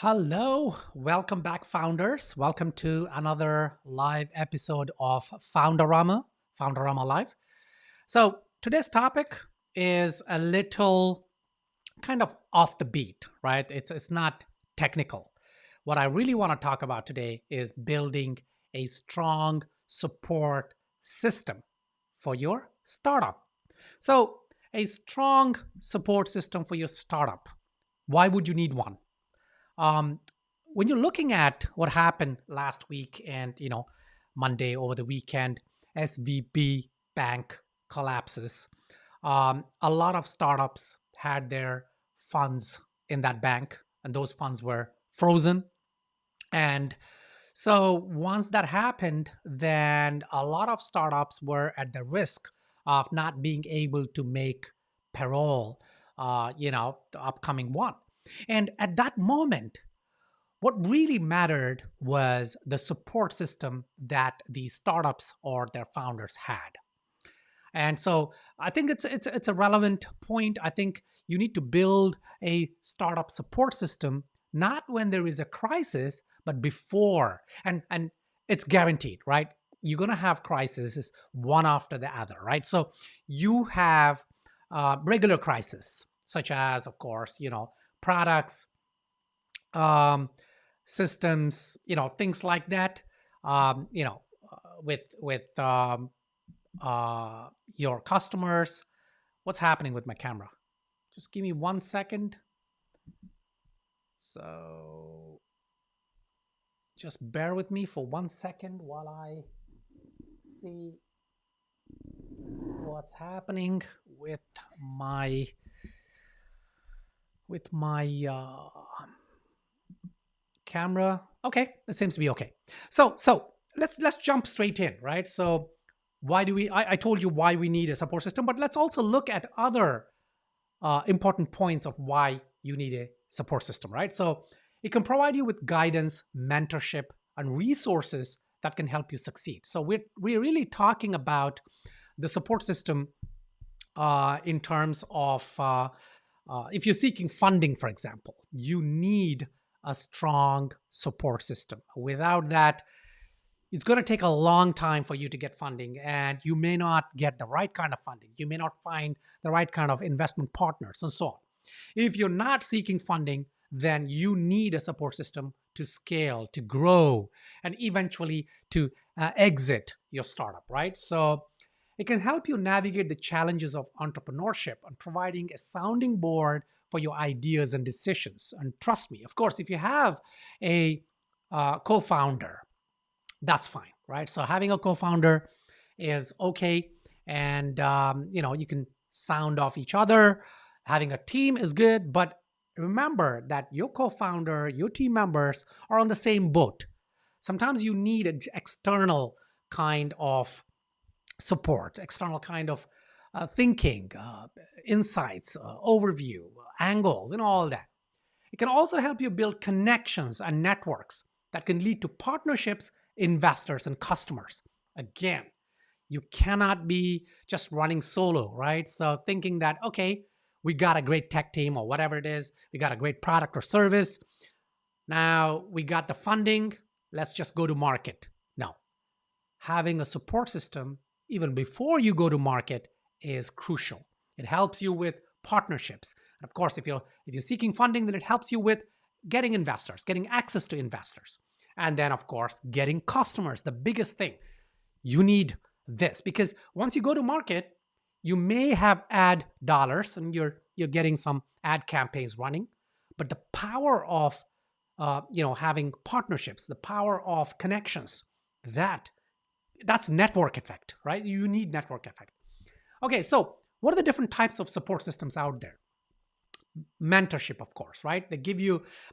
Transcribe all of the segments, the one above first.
Hello, welcome back, founders. Welcome to another live episode of Founderama Live. So, today's topic is a little kind of off the beat, right? It's not technical. What I really want to talk about today is building a strong support system for your startup. So, a strong support system for your startup. Why would you need one? um, when you're looking at what happened last week and Monday over the weekend, SVB Bank collapses. A lot of startups had their funds in that bank, and those funds were frozen. And so once that happened, then a lot of startups were at the risk of not being able to make payroll, the upcoming one. And at that moment, what really mattered was the support system that these startups or their founders had. And so I think it's a relevant point. I think you need to build a startup support system not when there is a crisis, but before. And it's guaranteed, right? You're gonna have crises one after the other, right? So you have regular crises, such as, of course, products, um, systems, things like that. With your customers. What's happening with my camera? Just give me 1 second. So just bear with me for 1 second while I see what's happening with my camera. Okay, it seems to be okay. So let's jump straight in, right? So why do we? I told you why we need a support system, but let's also look at other important points of why you need a support system, right? So it can provide you with guidance, mentorship, and resources that can help you succeed. So we're really talking about the support system in terms of if you're seeking funding, for example, you need a strong support system. Without that, it's going to take a long time for you to get funding, and you may not get the right kind of funding. You may not find the right kind of investment partners, and so on. If you're not seeking funding, then you need a support system to scale, to grow, and eventually to exit your startup, right? So it can help you navigate the challenges of entrepreneurship and providing a sounding board for your ideas and decisions. And trust me, of course, if you have a co founder, that's fine, right? So having a co-founder is okay, and you can sound off each other. Having a team is good, but remember that your co-founder, your team members are on the same boat. Sometimes you need an external kind of support, external kind of thinking, insights, overview, angles, and all that. It can also help you build connections and networks that can lead to partnerships, investors, and customers. Again, you cannot be just running solo, right? So thinking that, okay, we got a great tech team or whatever it is, we got a great product or service. Now we got the funding, let's just go to market. No, having a support system even before you go to market is crucial. It helps you with partnerships. And of course, if you're seeking funding, then it helps you with getting investors, getting access to investors. And then of course, getting customers, the biggest thing. You need this because once you go to market, you may have ad dollars and you're getting some ad campaigns running, but the power of having partnerships, the power of connections, that's network effect, right? You need network effect. Okay, so what are the different types of support systems out there? Mentorship, of course, right?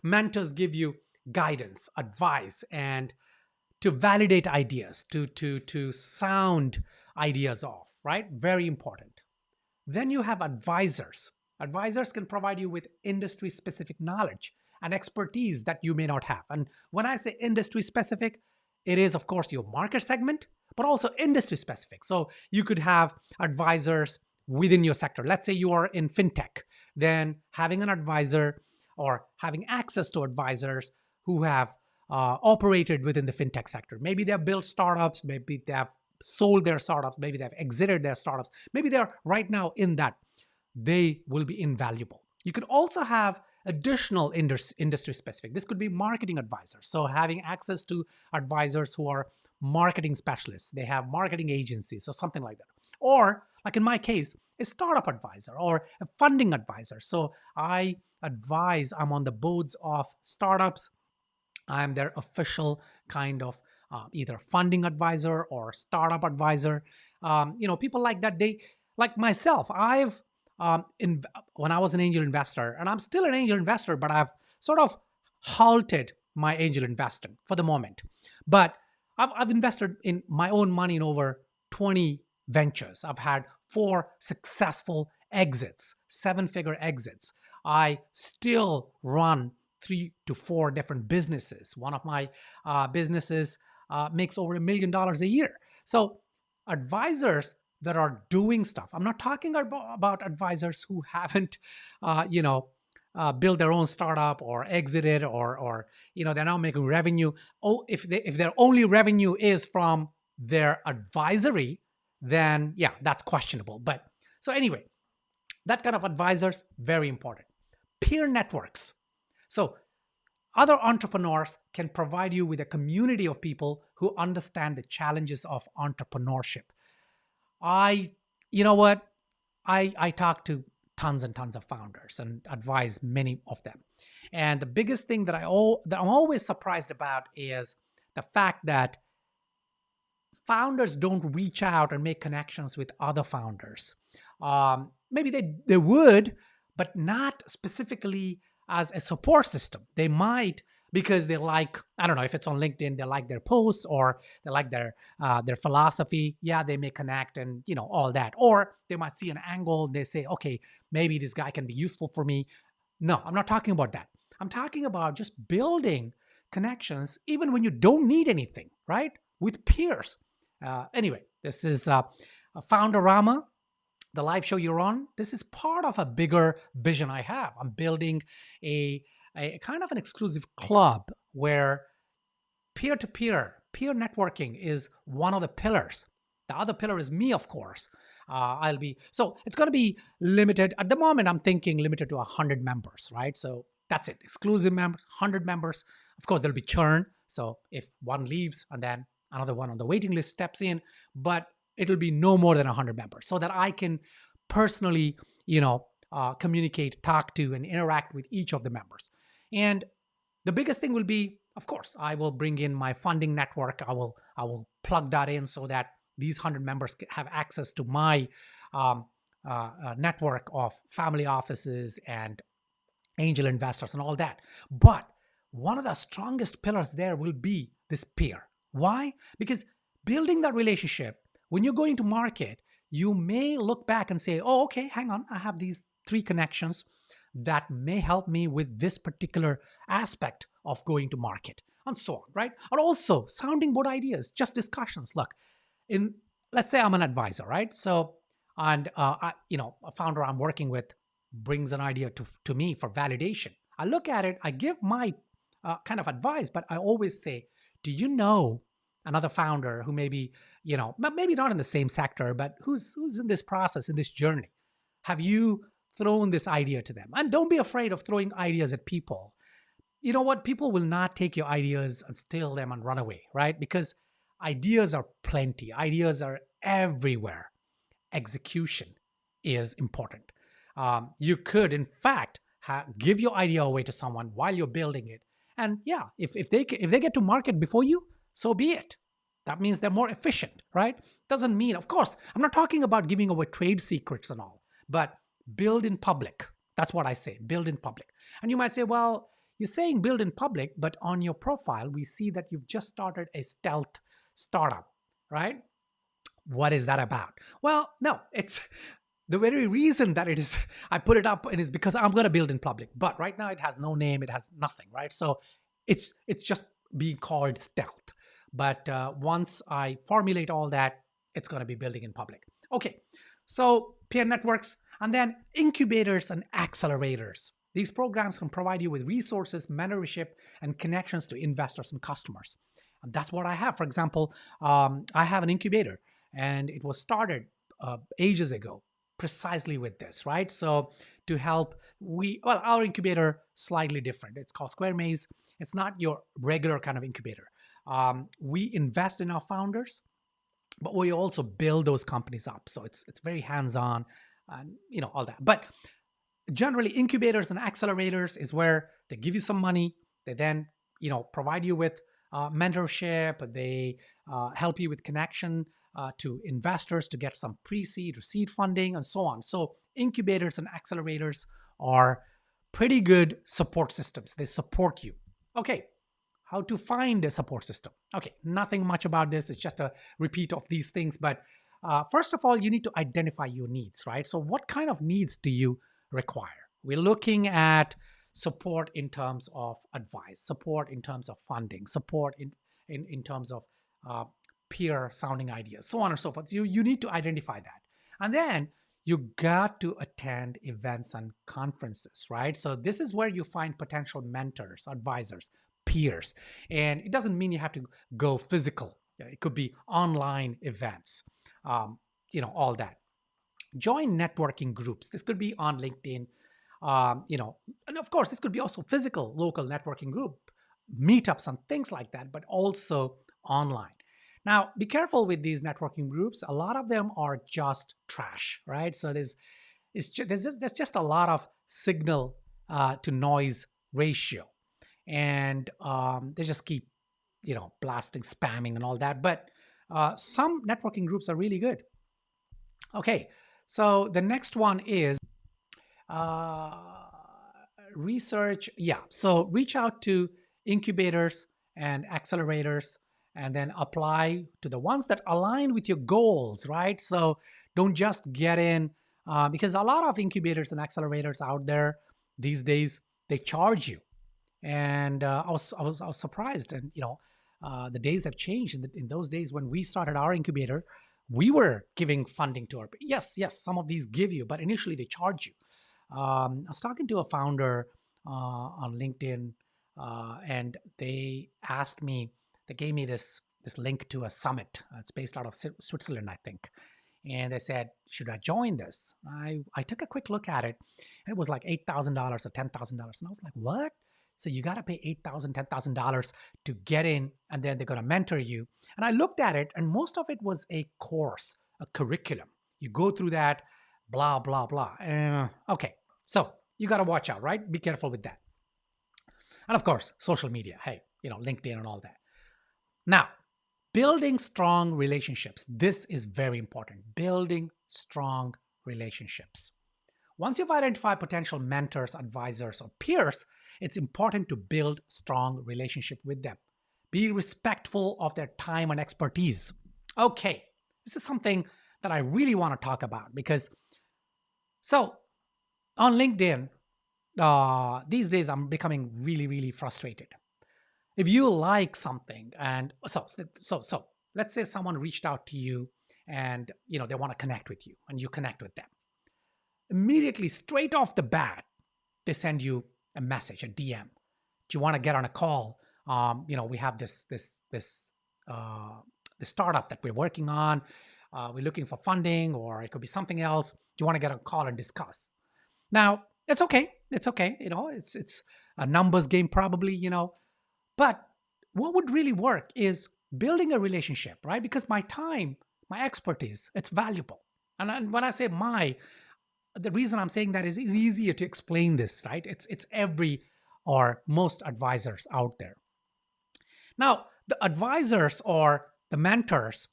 Mentors give you guidance, advice, and to validate ideas, to sound ideas off, right? Very important. Then you have advisors. Advisors can provide you with industry specific knowledge and expertise that you may not have. And when I say industry specific, it is, of course, your market segment, but also industry specific. So you could have advisors within your sector. Let's say you are in fintech, then having an advisor or having access to advisors who have operated within the fintech sector. Maybe they have built startups, maybe they have sold their startups, maybe they have exited their startups, maybe they're right now in that. They will be invaluable. You could also have additional industry specific. This could be marketing advisors. So having access to advisors who are marketing specialists, they have marketing agencies or something like that. Or, like in my case, a startup advisor or a funding advisor. So I'm on the boards of startups. I'm their official kind of either funding advisor or startup advisor. People like that. They like myself. When I was an angel investor, and I'm still an angel investor, but I've sort of halted my angel investing for the moment. But I've invested in my own money in over 20 ventures. I've had 4 successful exits, 7-figure exits. I still run 3 to 4 different businesses. One of my businesses makes over $1 million a year. So advisors that are doing stuff. I'm not talking about advisors who haven't, built their own startup or exited, or they're now making revenue. Oh, if their only revenue is from their advisory, then yeah, that's questionable. But so anyway, that kind of advisors, very important. Peer networks. So other entrepreneurs can provide you with a community of people who understand the challenges of entrepreneurship. I, you know what? I talk to tons and tons of founders and advise many of them. And the biggest thing that I'm always surprised about is the fact that founders don't reach out and make connections with other founders. Maybe they would, but not specifically as a support system. They might because they like, I don't know, if it's on LinkedIn, they like their posts or they like their philosophy. Yeah, they may connect and all that. Or they might see an angle. They say, okay, maybe this guy can be useful for me. No, I'm not talking about that. I'm talking about just building connections even when you don't need anything, right? With peers. Anyway, this is a Founderama, the live show you're on. This is part of a bigger vision I have. I'm building a kind of an exclusive club where peer networking is one of the pillars. The other pillar is me, of course. So it's going to be limited. At the moment, I'm thinking limited to 100 members, right? So that's it. Exclusive members, 100 members. Of course, there'll be churn. So if one leaves and then another one on the waiting list steps in, but it'll be no more than 100 members so that I can personally, communicate, talk to, and interact with each of the members. And the biggest thing will be, of course, I will bring in my funding network. I will plug that in so that these 100 members have access to my network of family offices and angel investors and all that. But one of the strongest pillars there will be this peer. Why? Because building that relationship, when you're going to market, you may look back and say, oh, okay, hang on, I have these 3 connections that may help me with this particular aspect of going to market, and so on, right? Or also sounding board ideas, just discussions. Look, let's say I'm an advisor, right? So, and a founder I'm working with brings an idea to me for validation. I look at it, I give my kind of advice, but I always say, do you know another founder who maybe not in the same sector, but who's in this process, in this journey? Have you thrown this idea to them? And don't be afraid of throwing ideas at people. You know what? People will not take your ideas and steal them and run away, right? Because ideas are plenty. Ideas are everywhere. Execution is important. You could, in fact, give your idea away to someone while you're building it. And yeah, if they get to market before you, so be it. That means they're more efficient, right? Doesn't mean, of course, I'm not talking about giving away trade secrets and all, but build in public. That's what I say, build in public. And you might say, well, you're saying build in public, but on your profile, we see that you've just started a stealth startup, right? What is that about? Well, no, it's the very reason that it is, I put it up and is because I'm going to build in public. But right now it has no name, it has nothing, right? So it's just being called stealth. But once I formulate all that, it's going to be building in public. Okay, so peer networks, and then incubators and accelerators. These programs can provide you with resources, mentorship, and connections to investors and customers. And that's what I have. For example, I have an incubator, and it was started ages ago, precisely with this, right? So to help, our incubator slightly different. It's called Square Maze. It's not your regular kind of incubator. We invest in our founders, but we also build those companies up. So it's very hands on, and all that. But generally, incubators and accelerators is where they give you some money. They then provide you with mentorship. They help you with connection to investors to get some pre-seed or seed funding and so on. So incubators and accelerators are pretty good support systems. They support you. Okay, how to find a support system? Okay, nothing much about this. It's just a repeat of these things. But first of all, you need to identify your needs, right? So what kind of needs do you require? We're looking at support in terms of advice, support in terms of funding, support in terms of uh, peer sounding ideas, so on and so forth. You need to identify that. And then you got to attend events and conferences, right? So this is where you find potential mentors, advisors, peers. And it doesn't mean you have to go physical. It could be online events, all that. Join networking groups. This could be on LinkedIn, and of course, this could be also physical, local networking group, meetups and things like that, but also online. Now, be careful with these networking groups. A lot of them are just trash, right? So there's just a lot of signal to noise ratio, and they just keep blasting, spamming, and all that. But some networking groups are really good. Okay, so the next one is uh, research. Yeah, so reach out to incubators and accelerators, and then apply to the ones that align with your goals, right? So don't just get in, because a lot of incubators and accelerators out there these days, they charge you. And I was surprised. And the days have changed. In those days when we started our incubator, we were giving funding to our, yes, some of these give you, but initially they charge you. I was talking to a founder on LinkedIn, and they gave me this link to a summit. It's based out of Switzerland, I think. And they said, should I join this? I took a quick look at it, and it was like $8,000 or $10,000. And I was like, what? So you got to pay $8,000, $10,000 to get in, and then they're going to mentor you. And I looked at it, and most of it was a course, a curriculum. You go through that, blah, blah, blah. Okay. So you got to watch out, right? Be careful with that. And of course, social media. Hey, LinkedIn and all that. Now, building strong relationships. This is very important. Building strong relationships. Once you've identified potential mentors, advisors, or peers, it's important to build strong relationship with them. Be respectful of their time and expertise. Okay, this is something that I really want to talk about, because so on LinkedIn, these days I'm becoming really, really frustrated. If you like something, and so let's say someone reached out to you, and they want to connect with you, and you connect with them. Immediately, straight off the bat, they send you a message, a DM. Do you want to get on a call? We have this startup that we're working on. We're looking for funding, or it could be something else. Do you want to get on a call and discuss? Now, it's okay. It's okay. It's a numbers game probably. But what would really work is building a relationship, right? Because my time, my expertise, it's valuable. And when I say the reason I'm saying that is it's easier to explain this, right? It's every or most advisors out there. Now, the advisors or the mentors,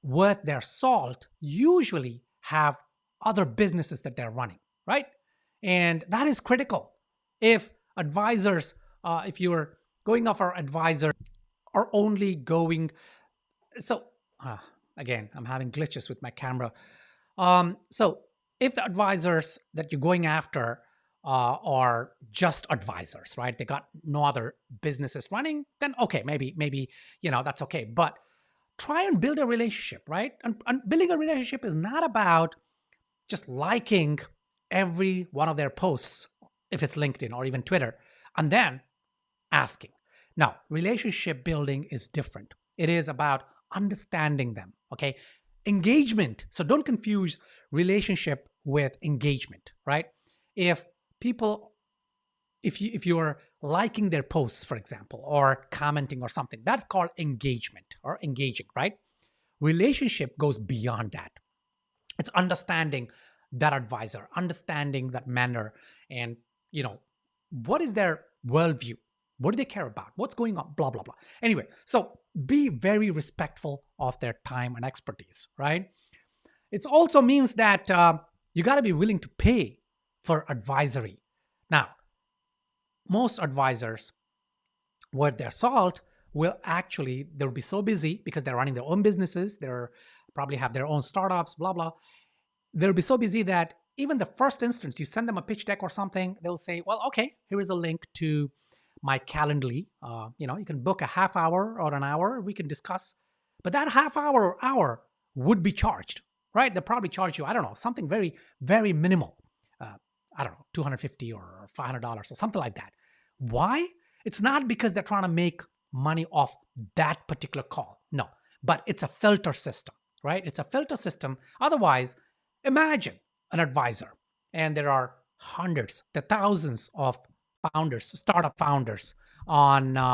worth their salt, usually have other businesses that they're running, right? And that is critical. If advisors, if you're going off our advisor, are only going, so again, I'm having glitches with my camera. So if the advisors that you're going after are just advisors, right? They got no other businesses running, then okay, maybe that's okay. But try and build a relationship, right? And building a relationship is not about just liking every one of their posts if it's LinkedIn or even Twitter, and then asking. Now, relationship building is different. It is about understanding them, okay? Engagement. So don't confuse relationship with engagement, right? If people, if you're liking their posts, for example, or commenting or something, that's called engagement or engaging, right? Relationship goes beyond that. It's understanding that advisor, understanding that manner, and you know, what is their worldview? What do they care about? What's going on? Blah blah blah. Anyway, so be very respectful of their time and expertise, right? It also means that you got to be willing to pay for advisory. Now, most advisors, worth their salt, will actually, they'll be so busy because they're running their own businesses, they're probably have their own startups, blah blah. They'll be so busy that even the first instance, you send them a pitch deck or something, they'll say, well, okay, here is a link to my Calendly. You can book a half hour or an hour, we can discuss. But that half hour or hour would be charged, right? They'll probably charge you, I don't know, something very, very minimal. I don't know, $250 or $500 or something like that. Why? It's not because they're trying to make money off that particular call. No, but it's a filter system, right? It's a filter system. Otherwise, imagine an advisor, and there are hundreds, the thousands of founders, startup founders on, there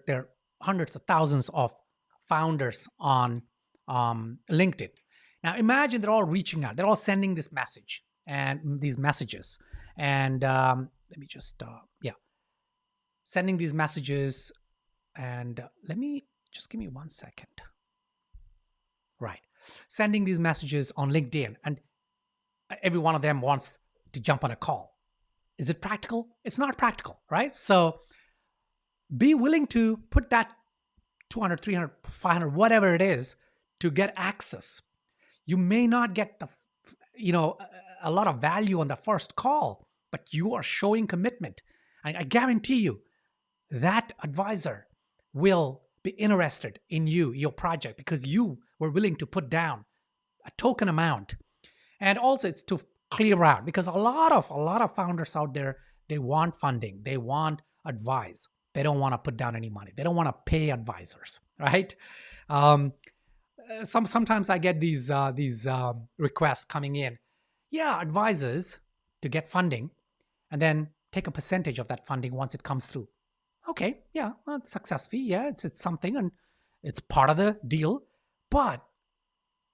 are hundreds of thousands of founders on LinkedIn. Now imagine they're all reaching out, they're all sending this message and these messages, and let me just, sending these messages, and let me just give me 1 second. Right. Sending these messages on LinkedIn, and every one of them wants to jump on a call. Is it practical? It's not practical, right? So be willing to put that 200, 300, 500, whatever it is, to get access. You may not get a lot of value on the first call, but you are showing commitment. I guarantee you that advisor will be interested in you, your project, because you were willing to put down a token amount. And also it's to clear out, because a lot of founders out there, they want funding, they want advice. They don't want to put down any money. They don't want to pay advisors, right? Sometimes I get these requests coming in. Yeah, advisors to get funding, and then take a percentage of that funding once it comes through. Okay, yeah, well, it's success fee. Yeah, it's something, and it's part of the deal. But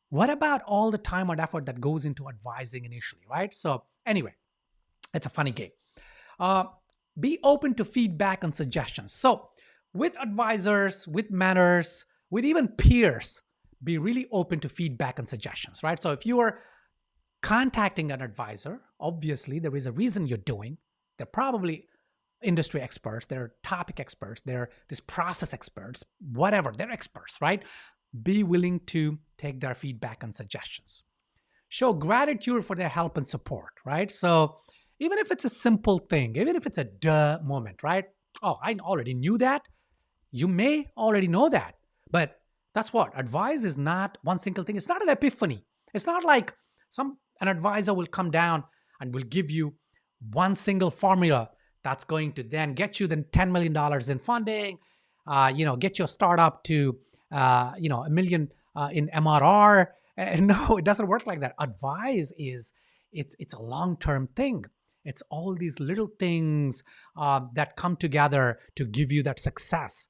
what about all the time and effort that goes into advising initially, right? So anyway, it's a funny game. Be open to feedback and suggestions. So with advisors, with mentors, with even peers, be really open to feedback and suggestions, right? So if you are contacting an advisor, obviously there is a reason you're doing. They're probably industry experts, they're topic experts, they're this process experts, whatever, they're experts, right? Be willing to take their feedback and suggestions. Show gratitude for their help and support, right? So even if it's a simple thing, even if it's a duh moment, right? Oh, I already knew that. You may already know that, but that's what advice is. Not one single thing. It's not an epiphany. It's not like an advisor will come down and will give you one single formula that's going to then get you the $10 million in funding, get your startup to, $1 million in MRR. And no, it doesn't work like that. Advice it's a long-term thing. It's all these little things that come together to give you that success.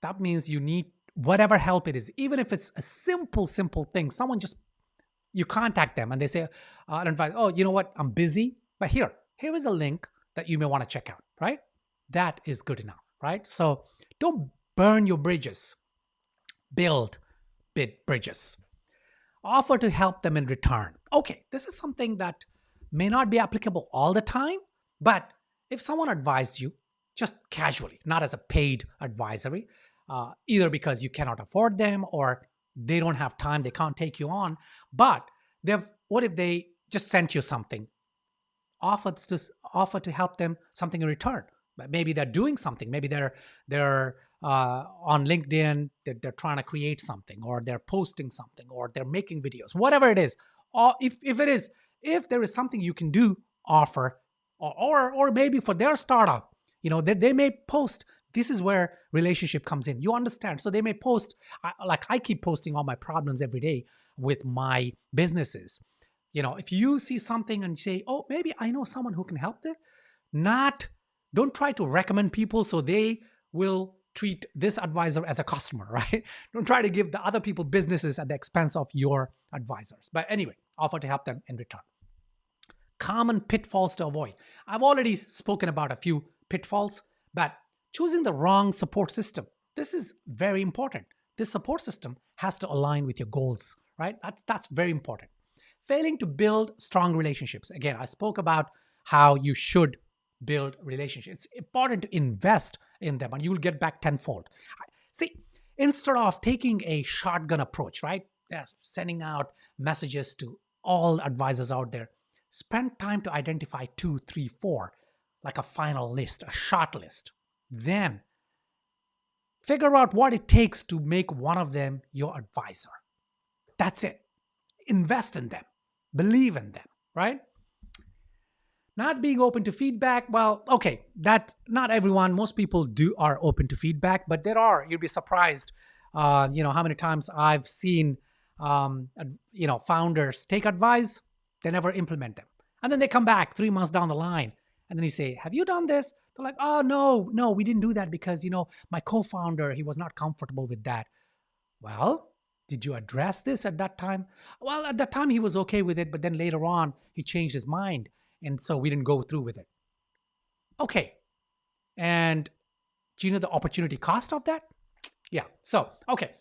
That means you need whatever help it is, even if it's a simple thing. You contact them and they say, advice, oh, you know what? I'm busy, but here is a link that you may want to check out, right? That is good enough, right? So don't burn your bridges. Build bridges. Offer to help them in return. Okay, this is something that may not be applicable all the time, but if someone advised you just casually, not as a paid advisory, either because you cannot afford them or they don't have time, they can't take you on, but what if they just sent you something, offer to help them something in return? Maybe they're doing something, maybe they're on LinkedIn, they're trying to create something, or they're posting something, or they're making videos, whatever it is. Or if if there is something you can do, offer, or maybe for their startup, they may post. This is where relationship comes in. You understand? So they may post, like I keep posting all my problems every day with my businesses. If you see something and say, oh, maybe I know someone who can help this, not don't try to recommend people so they will treat this advisor as a customer, right? Don't try to give the other people businesses at the expense of your advisors. But anyway, offer to help them in return. Common pitfalls to avoid. I've already spoken about a few pitfalls, but choosing the wrong support system. This is very important. This support system has to align with your goals, right? That's very important. Failing to build strong relationships. Again, I spoke about how you should build relationships. It's important to invest in them and you will get back tenfold. See, instead of taking a shotgun approach, right? Yes, sending out messages to all advisors out there, spend time to identify two, three, four, like a final list, a short list. Then figure out what it takes to make one of them your advisor. That's it. Invest in them. Believe in them, right? Not being open to feedback. Well, okay, that not everyone, most people are open to feedback, but there are. You'd be surprised, how many times I've seen, founders take advice, they never implement them, and then they come back 3 months down the line, and then you say, "Have you done this?" They're like, "Oh no, we didn't do that because my co-founder he was not comfortable with that." Well, did you address this at that time? Well, at that time he was okay with it, but then later on he changed his mind. And so we didn't go through with it. Okay. And do you know the opportunity cost of that? Yeah. So, okay.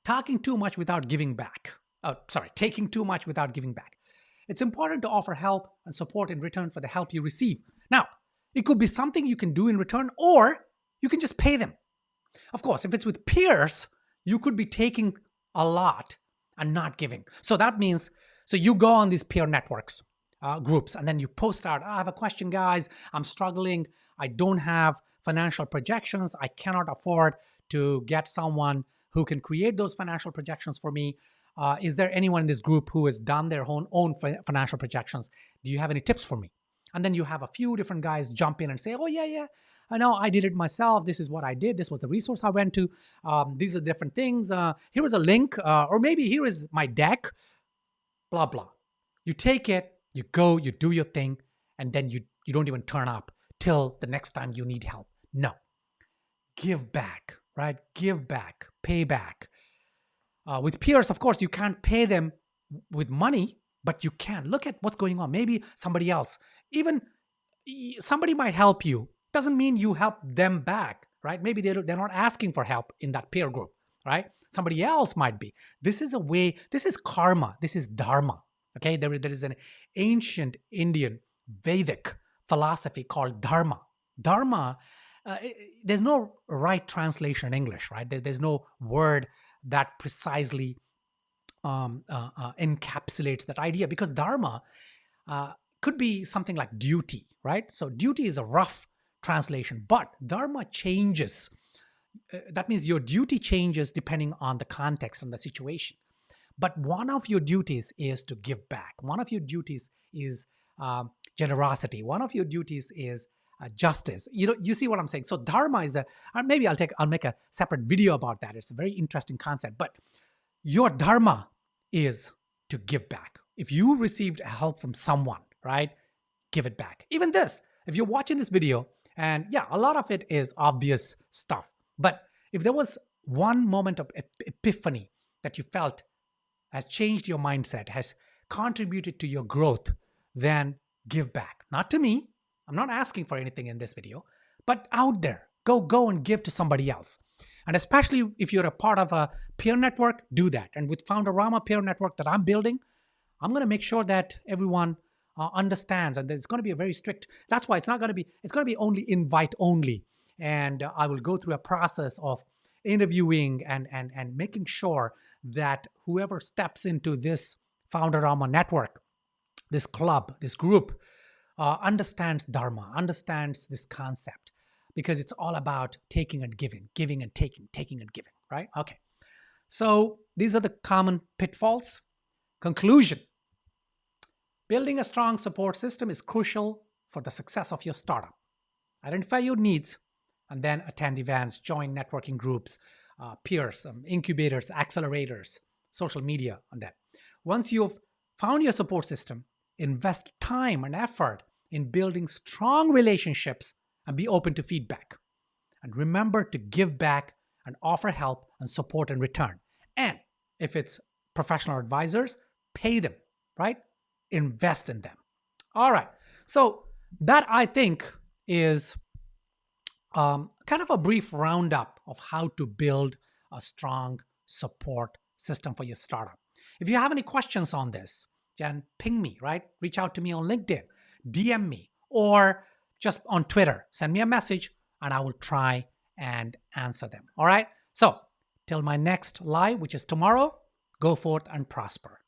Talking too much without giving back. Oh, sorry. Taking too much without giving back. It's important to offer help and support in return for the help you receive. Now, it could be something you can do in return, or you can just pay them. Of course, if it's with peers, you could be taking a lot and not giving. So that means, so you go on these peer networks, groups, and then you post out, I have a question, guys. I'm struggling. I don't have financial projections. I cannot afford to get someone who can create those financial projections for me. Is there anyone in this group who has done their own financial projections? Do you have any tips for me? And then you have a few different guys jump in and say, oh, yeah, I know I did it myself. This is what I did. This was the resource I went to. These are different things. Here is a link, or maybe here is my deck, blah, blah. You take it, you go, you do your thing, and then you don't even turn up till the next time you need help. No. Give back, right? Give back, pay back. With peers, of course, you can't pay them with money, but you can. Look at what's going on. Maybe somebody else, even somebody might help you. Doesn't mean you help them back, right? Maybe they're not asking for help in that peer group, right? Somebody else might be. This is a way, this is karma, this is dharma. Okay, there is an ancient Indian Vedic philosophy called dharma. Dharma, there's no right translation in English, right? There's no word that precisely encapsulates that idea, because dharma could be something like duty, right? So duty is a rough translation, but dharma changes. That means your duty changes depending on the context and the situation. But one of your duties is to give back. One of your duties is generosity. One of your duties is justice. You see what I'm saying? So dharma is maybe I'll make a separate video about that. It's a very interesting concept. But your dharma is to give back. If you received help from someone, right, give it back. Even this, if you're watching this video, and yeah, a lot of it is obvious stuff. But if there was one moment of epiphany that you felt has changed your mindset, has contributed to your growth, then give back. Not to me. I'm not asking for anything in this video, but out there. Go and give to somebody else. And especially if you're a part of a peer network, do that. And with Founderama peer network that I'm building, I'm going to make sure that everyone understands, and it's going to be a very strict. That's why it's going to be only invite only. And I will go through a process of interviewing and making sure that whoever steps into this Founderama network, this club, this group, understands Dharma, understands this concept, because it's all about taking and giving and taking and giving, right? Okay. So these are the common pitfalls. Conclusion. Building a strong support system is crucial for the success of your startup. Identify your needs and then attend events, join networking groups, peers, incubators, accelerators, social media, and that. Once you've found your support system, invest time and effort in building strong relationships and be open to feedback. And remember to give back and offer help and support in return. And if it's professional advisors, pay them, right? Invest in them. All right. So that I think is kind of a brief roundup of how to build a strong support system for your startup. If you have any questions on this, then ping me, right? Reach out to me on LinkedIn, DM me, or just on Twitter. Send me a message and I will try and answer them. All right. So till my next live, which is tomorrow, go forth and prosper.